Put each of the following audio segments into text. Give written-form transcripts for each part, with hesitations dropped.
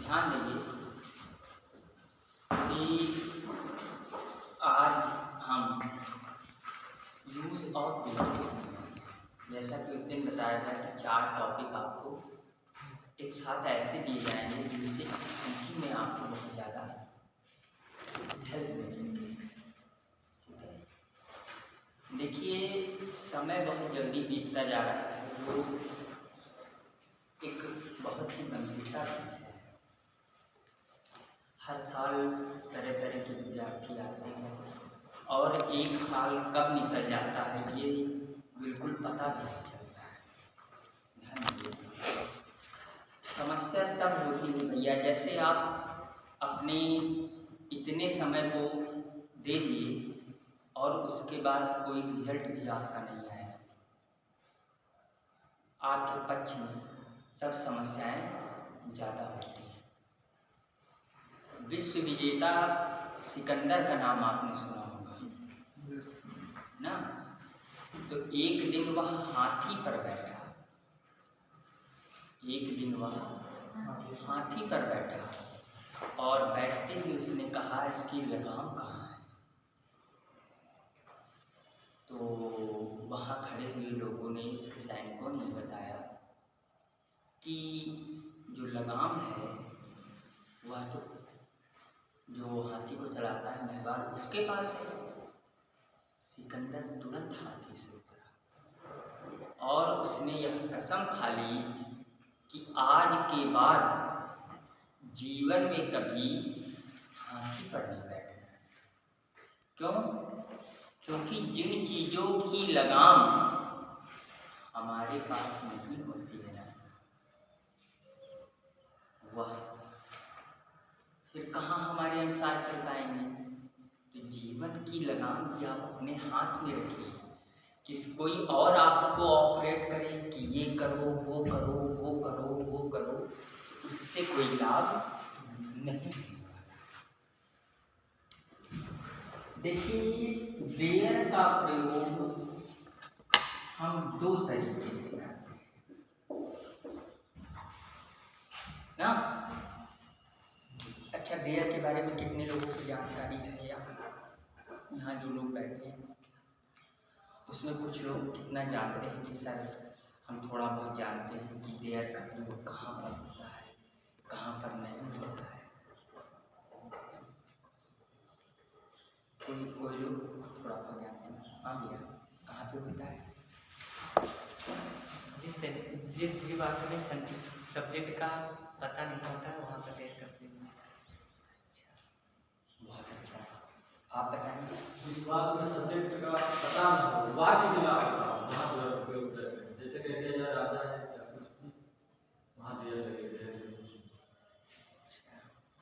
ध्यान देंगे कि आज हम यूज ऑफ जैसा कि उस दिन बताया था कि 4 टॉपिक आपको एक साथ ऐसे दिए जाएंगे जिनसे इनकी में आपको बहुत ज़्यादा हेल्प मिल सके। ठीक है, देखिए समय बहुत जल्दी बीतता जा रहा है, वो एक बहुत ही गंभीरता का विषय है। हर साल तरह तरह के विद्यार्थी आते हैं और एक साल कब निकल जाता है ये बिल्कुल पता भी नहीं चलता है। ध्यान दीजिए, समस्या तब होती है भैया जैसे आप अपने इतने समय को दे दिए और उसके बाद कोई रिजल्ट भी आपका नहीं आया आपके पक्ष में, तब समस्याएं ज़्यादा होती हैं। विश्व विजेता सिकंदर का नाम आपने सुना होगा ना। तो एक दिन वह हाथी पर बैठा, एक दिन वह हाथी पर बैठा और बैठते ही उसने कहा इसकी लगाम कहाँ है। तो वहाँ खड़े हुए लोगों ने, उसके सैनिकों ने बताया कि जो लगाम है वह तो जो हाथी को चलाता है मेहबान उसके पास है। सिकंदर तुरंत हाथी से उतरा और उसने यह कसम खा ली कि आज के बाद जीवन में कभी हाथी पर नहीं बैठना। क्यों? क्योंकि जिन चीज़ों की लगाम हमारे पास नहीं होती है ना, वह फिर कहाँ हमारे अनुसार चल पाएंगे। तो जीवन की लगाम भी आप अपने हाथ में रखिए, किस कोई और आपको ऑपरेट करे कि ये करो वो करो वो करो वो करो, उससे कोई लाभ नहीं होगा। देखिए, देयर का प्रयोग हम 2 तरीके से करते हैं ना। अच्छा, देयर के बारे में कितने लोगों को जानकारी है? यहाँ जो लोग बैठे हैं उसमें कुछ लोग कितना जानते हैं कि सर हम थोड़ा बहुत जानते हैं कि देयर का प्रयोग कहाँ पर होता है, कहाँ पर नहीं होता है। कोई लोग थोड़ा सा जानते हैं। हाँ भैया, कहाँ पे होता है? जिस भी बात में सब्जेक्ट का पता नहीं होता है वहाँ पर देयर करते हैं। बहुत अच्छा, आप बताएंगे। जिस बात में सब्जेक्ट का पता न हो, वाक्य मिला वहाँ पर प्रयोग करते हैं। जैसे कहते हैं यार राजा है क्या कुछ भी, वहाँ देयर लगे।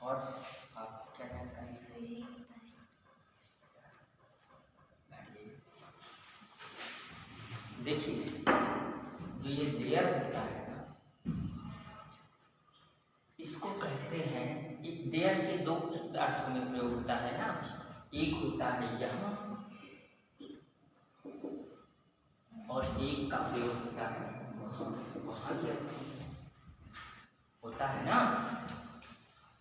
और आप क्या जानकारी है? देखिए, जो ये देयर होता है ना, इसको कहते हैं, देयर के 2 अर्थों में प्रयोग होता है ना। एक होता है यहाँ और एक का प्रयोग होता है वहाँ के होता है ना।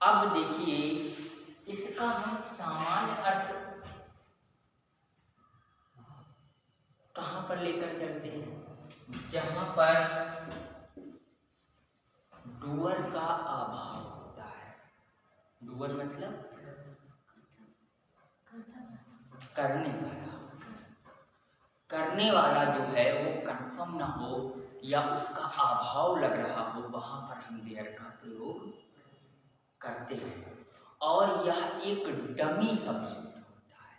अब देखिए, इसका हम सामान्य अर्थ कहाँ पर लेकर चलते हैं? जहाँ पर डूअर का अभाव होता है। डूअर मतलब करने वाला जो है वो कंफर्म ना हो या उसका अभाव लग रहा हो, वहां पर हम देयर का प्रयोग करते हैं। और यह एक डमी सब्जेक्ट होता है।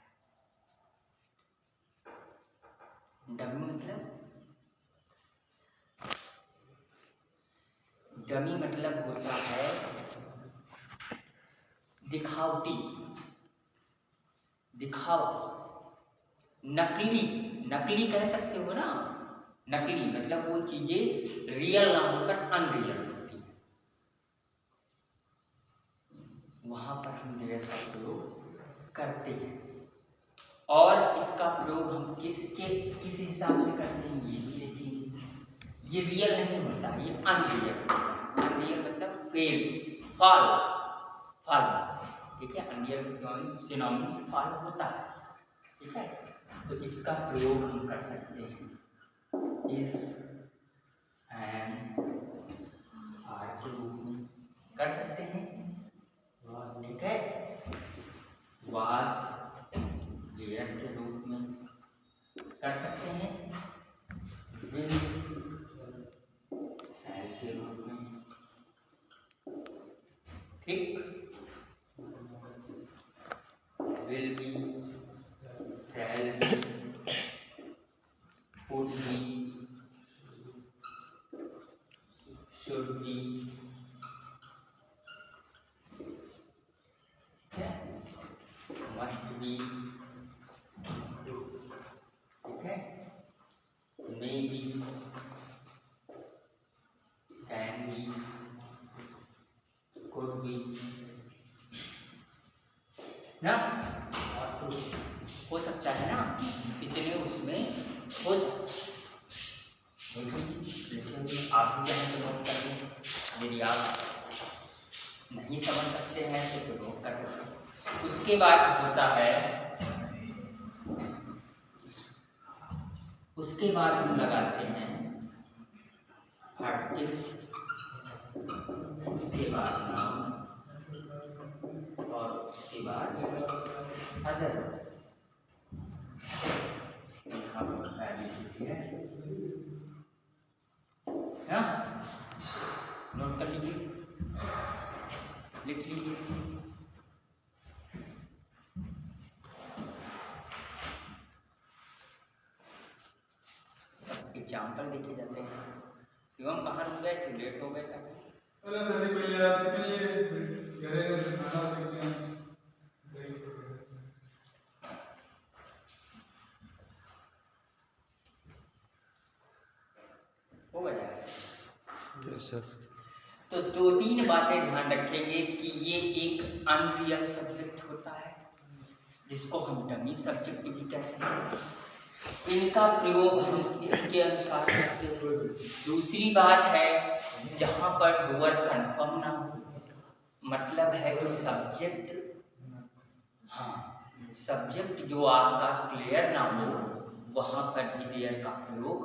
डमी मतलब होता है दिखावटी, नकली कह सकते हो ना। नकली मतलब वो चीजें रियल ना होकर अनरियल होती है, वहां पर हम देयर का प्रयोग करते हैं। और इसका प्रयोग हम किस हिसाब से करते हैं ये भी देखेंगे। ये रियल नहीं होता, ये अनरियल मतलब फेल फॉल, फॉल, ठीक है, अंडियर सिनोनिम्स फॉल होता है, ठीक है। तो इसका प्रयोग हम कर सकते हैं इस एंड आर के रूप में कर सकते हैं, ठीक है। वाज वेयर के रूप में कर सकते हैं, विल शैल के रूप में, ठीक, will be, shall be, would be, should be, must be, ठीक है, may be, can be, could be ना, और कुछ हो सकता है ना, इतने उसमें हो सकता है। लेकिन आप भी चाहें तो नोट कर लें, यदि आप नहीं समझ सकते हैं तो नोट कर सकते हैं। उसके बाद होता है, उसके बाद हम लगाते हैं आर्टिकल्स, उसके बाद नाउन और उसके बाद अदर। यहाँ पर पहले लिखी है ना, नोट कर लीजिए, लिख लीजिए। एग्जाम्पल देखे जाते हैं। शिवम बाहर हो गए थे, लेट हो गए थे। अरे सर पहले आपके लिए घरे का खाना लेके आए। हो गया सर। तो दो तीन बातें ध्यान रखेंगे कि ये एक अनरियल सब्जेक्ट होता है जिसको हम डमी सब्जेक्ट भी कह सकते हैं। इनका प्रयोग हम इसके अनुसार करते हैं। दूसरी बात है, जहाँ पर डूअर कंफर्म ना हो, मतलब है कि सब्जेक्ट, हाँ, सब्जेक्ट जो आपका क्लियर ना हो, वहाँ पर डियर का प्रयोग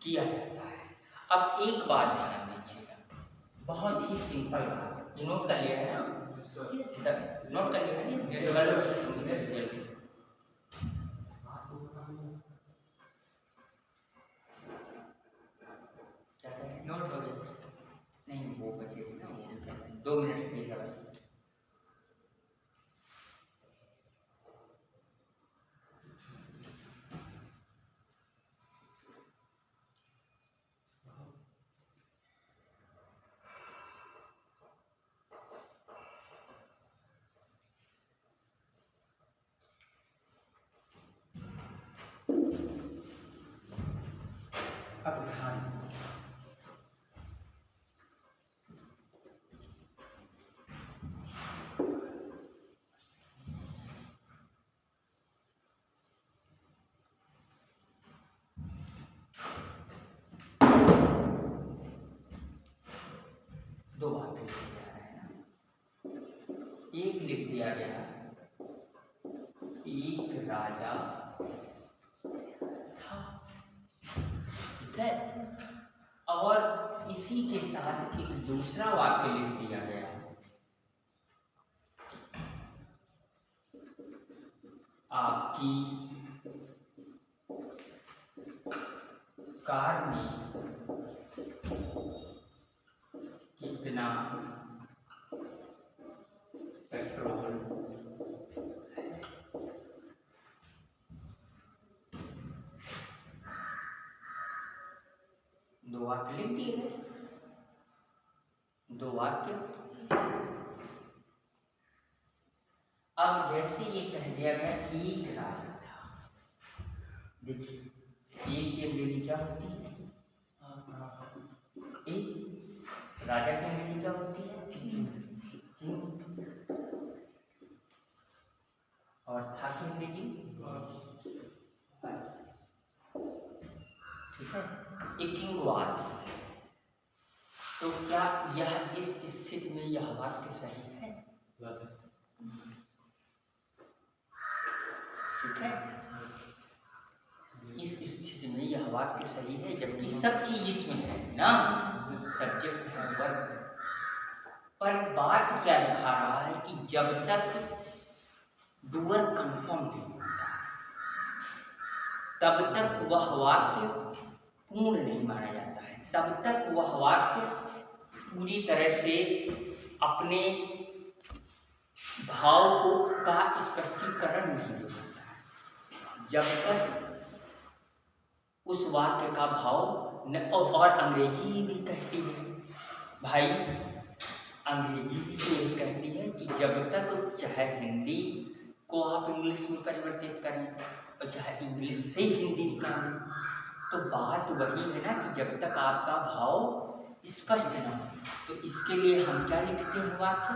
किया जाता है। अब एक बात ध्यान दीजिएगा, बहुत ही सिंपल बात, ये नोट कर लिया है ना सर, नोट कर लिया है ना, क्या करें, नोट हो जाए, नहीं वो बचे ना, 2 मिनट देगा बस। अब ध्यान, दो बातें लिखी जा रहे हैं ना, एक लिख दिया गया, एक राजा था, ठीक है, और इसी के साथ एक दूसरा वाक्य लिख दिया गया, आपकी कार में कितना पेट्रोल है। दो वाक्य लिख दिए गए, दो वाक्य। अब जैसे ये कह दिया गया एक राजा था, देखिए एक की अंग्रेजी क्या होती है, एक, राजा की अंग्रेजी क्या होती है, और था की अंग्रेजी बस, ठीक है। ए किंग वाज, तो क्या यह इस स्थिति में यह वाक्य सही है? ठीक है, इस स्थिति में यह वाक्य सही है, जबकि सब चीज इसमें है ना, सब्जेक्ट है, वर्ब है। पर बात क्या दिखा रहा है कि जब तक डूअर कंफर्म नहीं होता तब तक वह वाक्य पूर्ण नहीं माना जाता है, तब तक वह वाक्य पूरी तरह से अपने भाव को का स्पष्टीकरण नहीं दे सकता है। जब तक उस वाक्य का भाव न, और अंग्रेजी भी कहती है भाई, अंग्रेजी भी यही कहती है कि जब तक चाहे हिंदी को आप इंग्लिश में परिवर्तित करें और चाहे इंग्लिश से हिंदी निकालें, तो बात वही है ना कि जब तक आपका भाव स्पष्ट ना हो। तो इसके लिए हम क्या लिखते हैं वाक्य?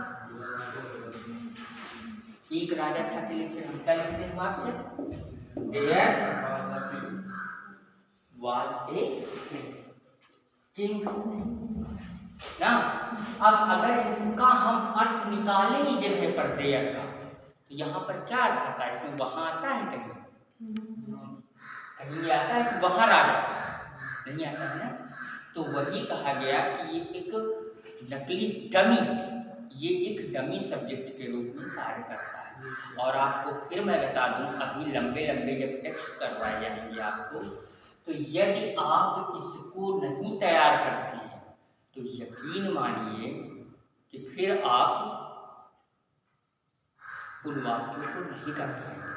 एक राजा था के लिए फिर हम क्या लिखते हैं वाक्य? देयर वाज ए किंग ना। अब अगर इसका हम अर्थ निकालें इस जगह पर देयर का, तो यहाँ पर क्या अर्थ आता है? इसमें वहां आता है कहीं? कहीं आता है कि वहां राजा नहीं आता है ना। तो वही कहा गया कि ये एक नकली डमी, ये एक डमी सब्जेक्ट के रूप में कार्य करता है। और आपको फिर मैं बता दूं, अभी लंबे लंबे जब टेक्स्ट करवाए जाएंगे आपको, तो यदि आप इसको नहीं तैयार करते हैं तो यकीन मानिए कि फिर आप उन वाक्यों को नहीं कर पाएंगे।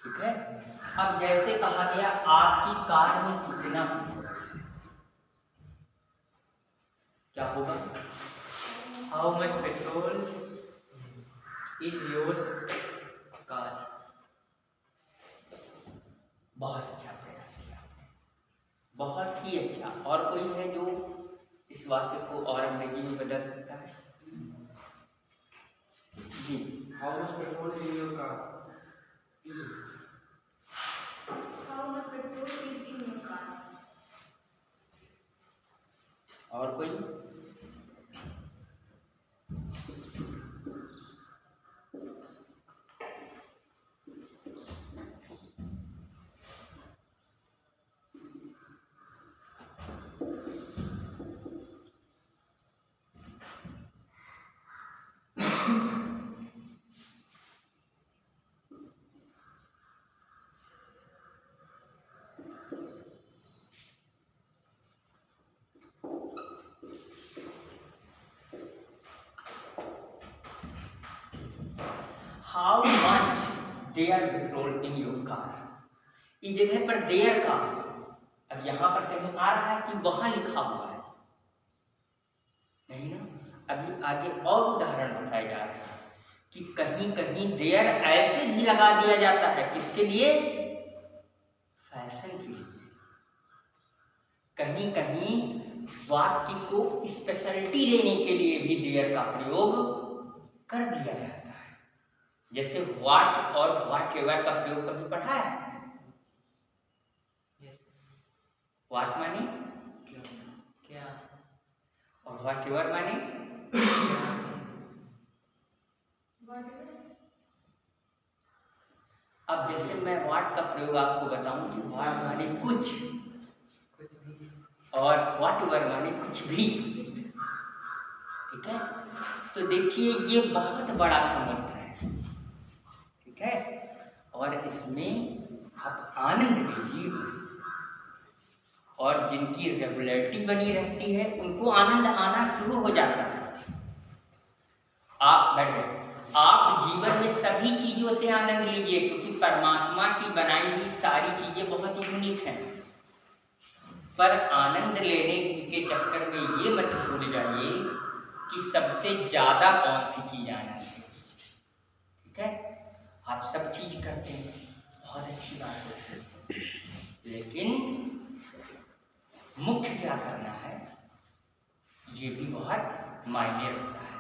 ठीक है, अब जैसे कहा गया आपकी कार में कितना, क्या होगा? How much petrol is your car. बहुत अच्छा प्रयास किया, बहुत ही अच्छा। और कोई है जो इस वाक्य को और अंग्रेजी में बदल सकता है? जी, how much petrol in your car? How much petrol is in your car? और कोई? How much there petrol in your car. इस जगह पर देयर का, अब यहां पर कहीं आ रहा है कि वहां लिखा हुआ है? नहीं ना। अभी आगे और उदाहरण बताया जा रहा है कि कहीं कहीं देयर ऐसे भी लगा दिया जाता है, किसके लिए? फैशन के लिए। कहीं कहीं वाक्य को स्पेशलिटी देने के लिए भी देयर का प्रयोग कर दिया जाता है। जैसे व्हाट और व्हाट एवर का प्रयोग कभी पढ़ा है? व्हाट माने क्या और व्हाट एवर माने? अब जैसे मैं व्हाट का प्रयोग आपको बताऊं कि व्हाट माने कुछ भी। और व्हाट एवर माने कुछ भी। ठीक है, तो देखिए ये बहुत बड़ा समुद्र है। ठीक है, और इसमें आप आनंद लीजिए, और जिनकी रेगुलरिटी बनी रहती है उनको आनंद आना शुरू हो जाता है। आप बैठे, आप जीवन में सभी चीजों से आनंद लीजिए, क्योंकि परमात्मा की बनाई हुई सारी चीजें बहुत ही यूनिक हैं। पर आनंद लेने के चक्कर में ये मत भूल जाइए कि सबसे ज्यादा कौन सी चीज आनंद है। ठीक है, आप सब चीज करते हैं, बहुत अच्छी बात है, लेकिन मुख्य क्या करना है ये भी बहुत मायने रखता है।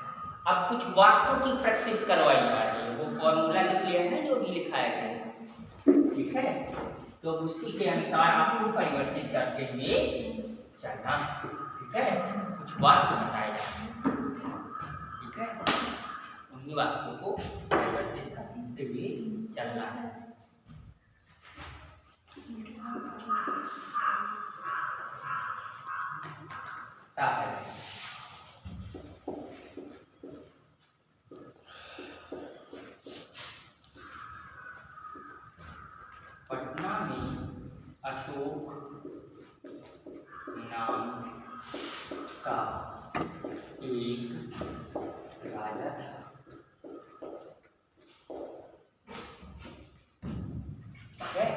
अब कुछ वाक्यों की प्रैक्टिस करवाई जा रही है, वो फॉर्मूला लिख लिया है ना जो भी लिखाया गया है। ठीक है, तो उसी के अनुसार आपको परिवर्तित करते हुए चलना है। ठीक है, कुछ वाक्य बताए जाते हैं, ठीक है, उन्हीं वाक्यों को परिवर्तित करते हुए चलना है। पटना में अशोक नाम का एक राजा था। ठीक है,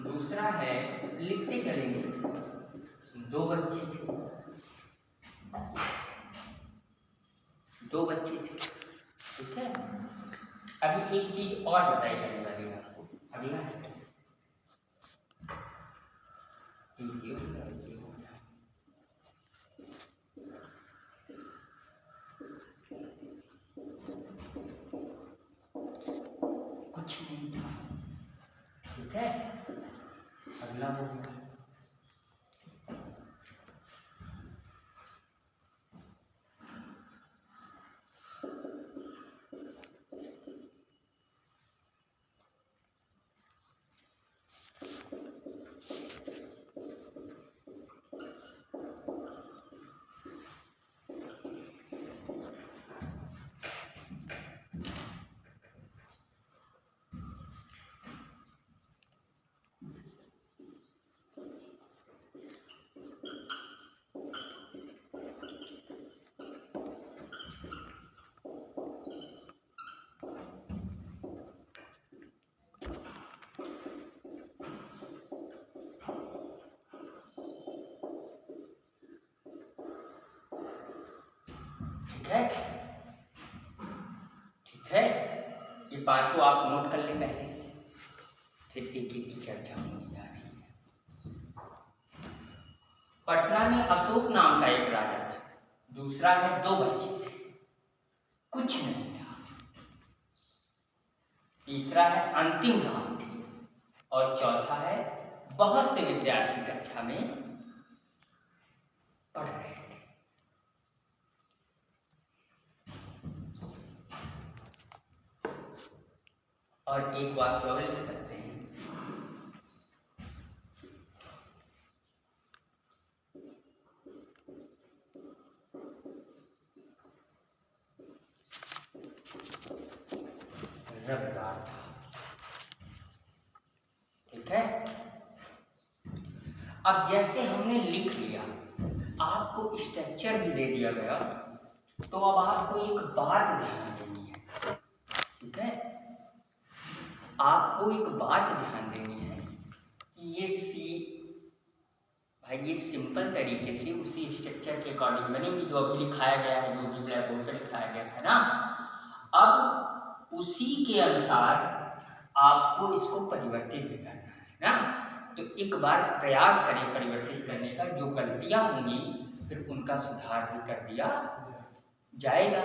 दूसरा है, लिखते चलेंगे, दो बच्चे थे, ठीक है। अभी एक चीज और बताई जाने वाली है आपको, अगला स्टेप ये होगा। कुछ नहीं था, ठीक है, अगला हो गया। ठीक है, ये पांचों आप नोट कर लें पहले, फिर एक एक की चर्चा होने जा रही है। पटना में अशोक नाम का एक राजा था, दूसरा है दो बच्चे थे, कुछ नहीं था, तीसरा है अंतिम रात थी, और चौथा है बहुत से विद्यार्थी कक्षा में पढ़ रहे थे। और एक वाक्य और लिख सकते हैं, रविवार था। ठीक है, अब जैसे हमने लिख लिया, आपको स्ट्रक्चर भी दे दिया गया, तो अब आपको एक बात ध्यान देनी है। ठीक है, आपको एक बात ध्यान देनी है कि ये भाई ये सिंपल तरीके से उसी स्ट्रक्चर के अकॉर्डिंग बनेगी जो अभी लिखाया गया है, जो भी ब्लैक बोर्ड पर लिखाया गया है ना। अब उसी के अनुसार आपको इसको परिवर्तित भी करना है ना। तो एक बार प्रयास करें परिवर्तित करने का, जो गलतियां होंगी फिर उनका सुधार भी कर दिया जाएगा।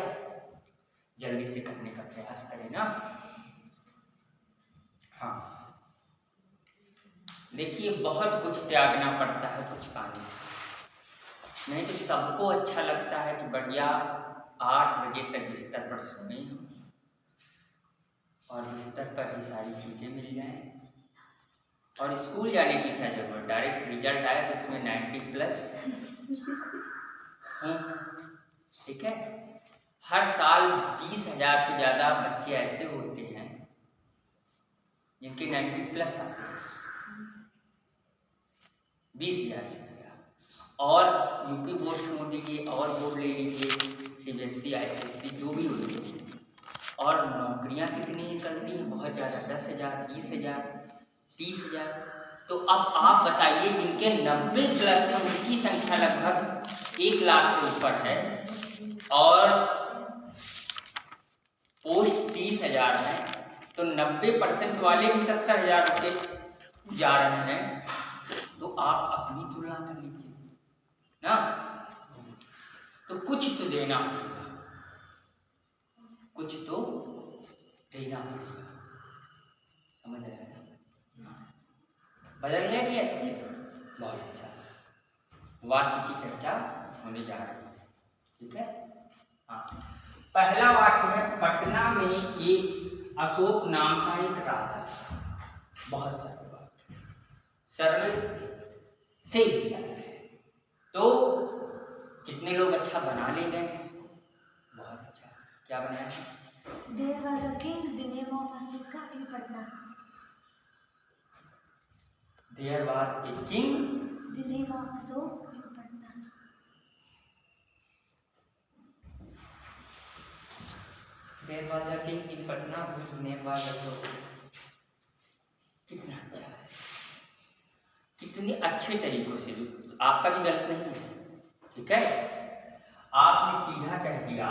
जल्दी से करने का प्रयास करें ना। हाँ, देखिए बहुत कुछ त्यागना पड़ता है कुछ पाने, नहीं तो सबको अच्छा लगता है कि बढ़िया 8 बजे तक बिस्तर पर सोए और बिस्तर पर ही सारी चीज़ें मिल जाएं, और स्कूल जाने की क्या जरूरत, डायरेक्ट रिजल्ट आए तो इसमें 90+ है। ठीक है, हर साल 20,000 से ज़्यादा बच्चे ऐसे होते हैं जिनके 90+ आते हैं, 20,000 से ज़्यादा। और यूपी बोर्ड छोड़ दीजिए और बोर्ड ले लीजिए, CBSE ICSE जो भी होती है, और नौकरियां कितनी निकलती हैं, बहुत ज़्यादा, 10,000, 20,000, 30,000। तो अब आप बताइए जिनके 90+ है उनकी संख्या लगभग 1 लाख से ऊपर है, और पोस्ट 30,000 है, तो 90% वाले भी 70,000 रुपये जा रहे हैं। तो आप अपनी तुलना कर लीजिए ना। तो कुछ तो देना होगा, कुछ तो देना होगा। समझ रहे हैं? बदल गया कि ऐसे? बहुत अच्छा। वाक्य की चर्चा होने जा रही है, ठीक है। हाँ, पहला वाक्य है, पटना में एक अशोक नाम का एक राजा था। बहुत सरल वाक्य, सरल से भी सरल है। तो कितने लोग अच्छा बना ले गए हैं इसको? बहुत अच्छा। क्या बनाया? There was a king, the name of Ashoka in Patna. There was a king, The name of Ashok in Patna. There was a king in Patna whose name was Ashok. कितना अच्छा है, कितने अच्छे तरीकों से। आपका भी गलत नहीं है, ठीक है। आपने सीधा कह दिया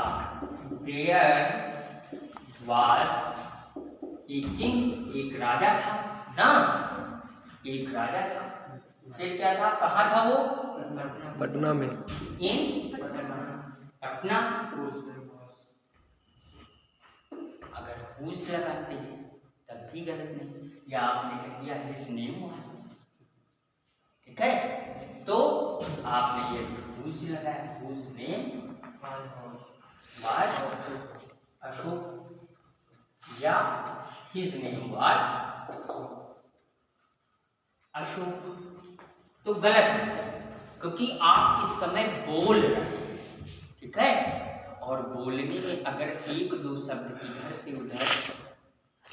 देयर वाज ए किंग, एक राजा था ना, एक राजा था। फिर क्या था, कहाँ था वो? पटना में। इन पटना। अगर हुज लगाते हैं तब भी गलत नहीं, या आपने कह दिया हिज नेम वाज, ठीक है। तो आपने ये हुज लगाया, हुज नेम वाज अशोक, या हिज नेम वाज अशोक। तो गलत है, क्योंकि आप इस समय बोल रहे हैं, ठीक है। और बोलने में अगर एक दो शब्द इधर से उधर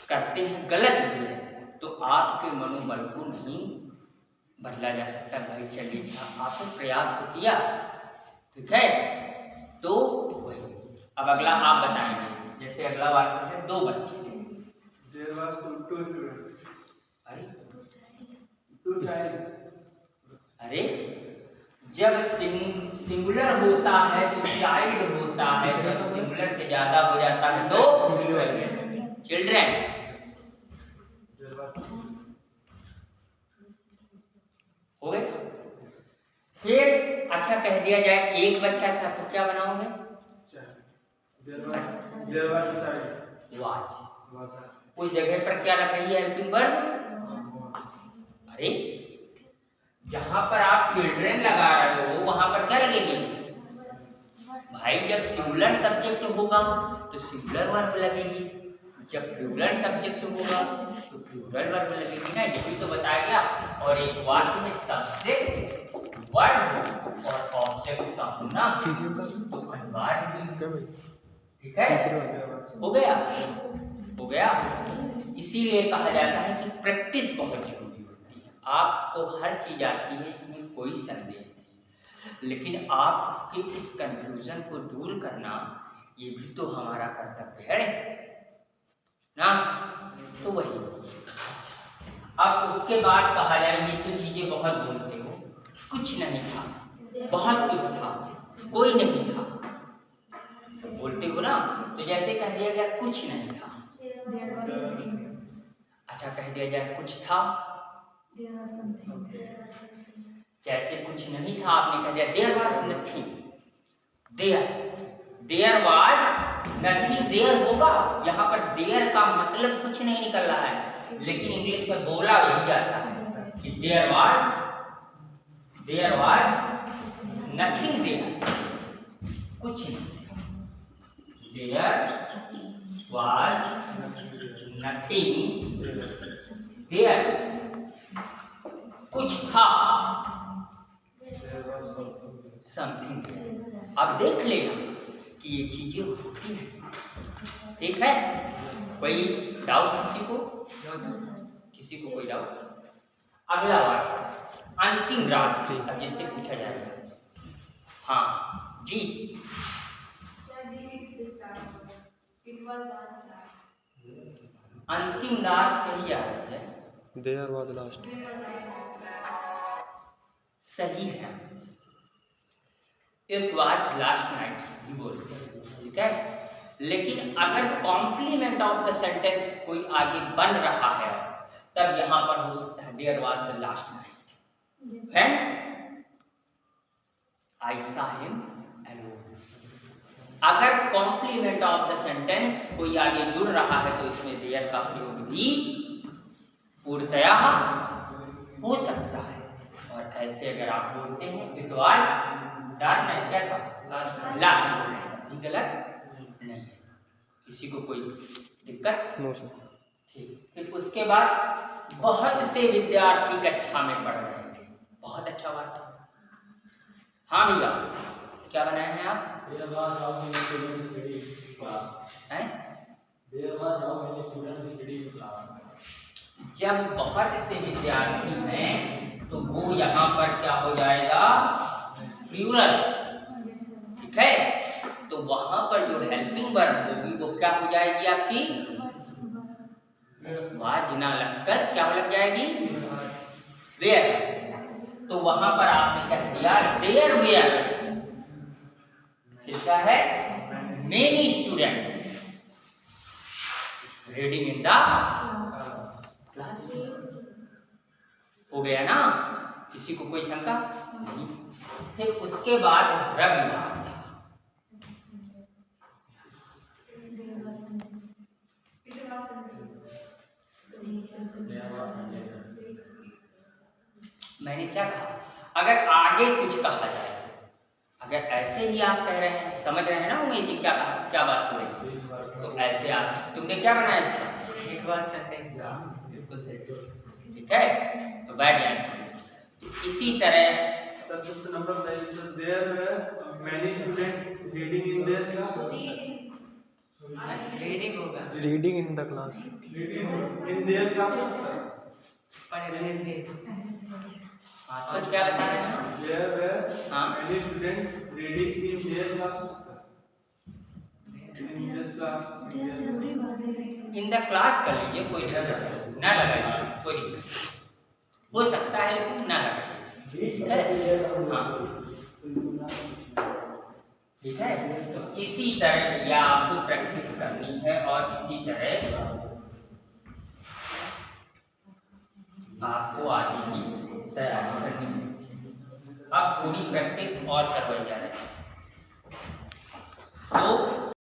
करते हैं, गलत भी है, तो आपके मनोबल को नहीं बदला जा सकता। भाई चलिए, आपने प्रयास तो किया, ठीक है। तो वही, अब अगला आप बताएंगे। जैसे अगला वाक्य है, दो बच्चे थे। There was two students. अरे Two childs. अरे जब सिंगुलर होता है तो चाइल्ड होता है, जब सिंगुलर से ज्यादा हो जाता है तो चिल्ड्रन। हो गए। फिर अच्छा कह दिया जाए एक बच्चा था, तो क्या बनाओगे? There was a child. Watch. Was a उस जगह पर क्या लग रही है हेल्पिंग वर्ब? अरे जहां पर आप चिल्ड्रन लगा रहे हो वहां पर क्या लगेगी? भाई जब सिंगुलर सब्जेक्ट होगा तो सिंगुलर वर्ब लगेगी, जब प्लूरल सब्जेक्ट होगा तो प्लूरल वर्ब लगेगी ना। यही तो बताया गया। और एक वाक्य में सब्जेक्ट, वर्ब और ऑब्जेक्ट का होना तो अनिवार्य ही, ठीक है। हो गया, हो गया। इसीलिए कहा जाता है कि प्रैक्टिस बहुत जरूरी होती है। आपको हर चीज आती है, इसमें कोई संदेह नहीं, लेकिन आपके इस कंफ्यूजन को दूर करना ये भी तो हमारा कर्तव्य है ना। तो वही। अब उसके बाद कहा जाए, ये तो चीजें बहुत बोलते हो, कुछ नहीं था, बहुत कुछ था, कोई नहीं था, बोलते हो ना। तो जैसे कह दिया गया कुछ नहीं था, अच्छा कह दिया जाए कुछ था, जैसे कुछ नहीं था आपने कह दिया there was nothing, there was nothing, there होगा। यहाँ पर देयर का मतलब कुछ नहीं निकल रहा है, लेकिन इंग्लिश में बोला यही जाता है कि देयर वाज नथिंग, देयर कुछ नहीं, देयर वाज नथिंग, देयर कुछ था, समथिंग। अब देख लेना कि ये चीजें होती हैं, ठीक है। कोई डाउट किसी को? किसी को कोई डाउट? अगला वाक्य अंतिम रात थी, जिससे पूछा जाएगा। हाँ जी, अंतिम रात कही जा रही है, देयर वाज लास्ट। सही है, इट वाज लास्ट नाइट भी बोलते हैं, ठीक है। लेकिन अगर कॉम्प्लीमेंट ऑफ द सेंटेंस कोई आगे बन रहा है तब यहां पर हो सकता है there was the last night when I saw him alone. अगर कॉम्प्लीमेंट ऑफ द सेंटेंस कोई आगे जुड़ रहा है तो इसमें देयर का प्रयोग भी पूर्णतया हो सकता है। और ऐसे अगर आप बोलते हैं इट वाज डन, क्या था लास्ट, ये गलत नहीं है, किसी को कोई दिक्कत नो सर। ठीक। फिर उसके बाद बहुत से विद्यार्थी कक्षा में पढ़ रहे थे, बहुत अच्छा बात है। हाँ भैया, क्या बनाए हैं आप? There was how many students study in class? हैं? There was how many students study in class? जब बहुत से विद्यार्थी हैं तो वो यहाँ पर क्या हो जाएगा? प्लूरल, ठीक है। तो वहां पर जो हेल्पिंग वर्ब होगी वो क्या हो जाएगी आपकी? वाज ना लगकर क्या लग जाएगी? वेयर। तो वहां पर आपने क्या दिया? There were. फिर क्या है? Many students reading in the class. हो गया ना? किसी को कोई शंका नहीं। फिर उसके बाद रविवार था। मैंने क्या कहा? अगर आगे कुछ कहा जाए, अगर ऐसे ही आप कह रहे हैं, समझ रहे हैं ना उमेश जी क्या क्या बात हो रही है, तो ऐसे आप तुमने क्या बनाया इसका? It was Sunday. बिल्कुल सही, ठीक है। तो बैठ जाए। तो इसी तरह Subject number 9. So there were many students reading in their class. Reading होगा, reading in the class. Reading in their class. पढ़ रहे थे। तो क्या बता रहे हैं? There were हाँ। many students reading in their class. In this class. In the class कर लीजिए, कोई दिक्कत नहीं, ना लगाइए, कोई दिक्कत हो सकता है लेकिन ना लगाइए, ठीक है। हाँ ठीक है। तो इसी तरह या आपको प्रैक्टिस करनी है और इसी तरह आपको आगे की तैयारी करनी है। अब थोड़ी प्रैक्टिस और करवाई जा रही है। तो